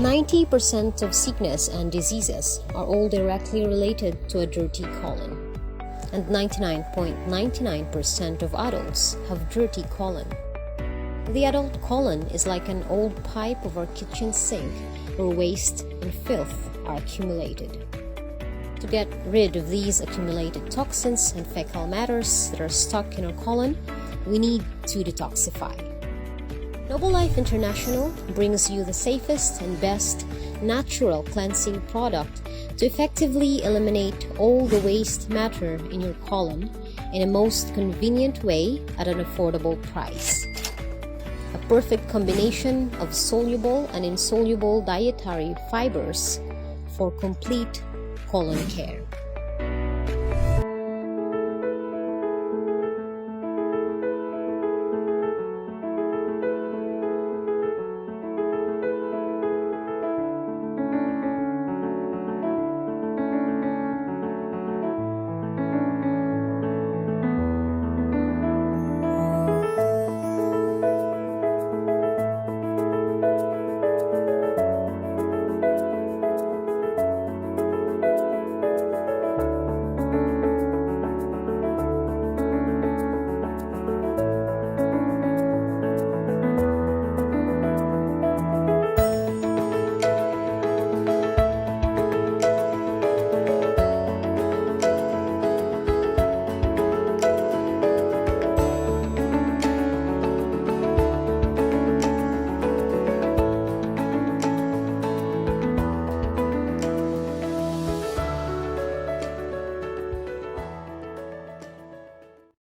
90% of sickness and diseases are all directly related to a dirty colon, and 99.99% of adults have dirty colon. The adult colon is like an old pipe of our kitchen sink where waste and filth are accumulated. To get rid of these accumulated toxins and fecal matters that are stuck in our colon, we need to detoxify. Noble Life International brings you the safest and best natural cleansing product to effectively eliminate all the waste matter in your colon in a most convenient way at an affordable price. A perfect combination of soluble and insoluble dietary fibers for complete colon care.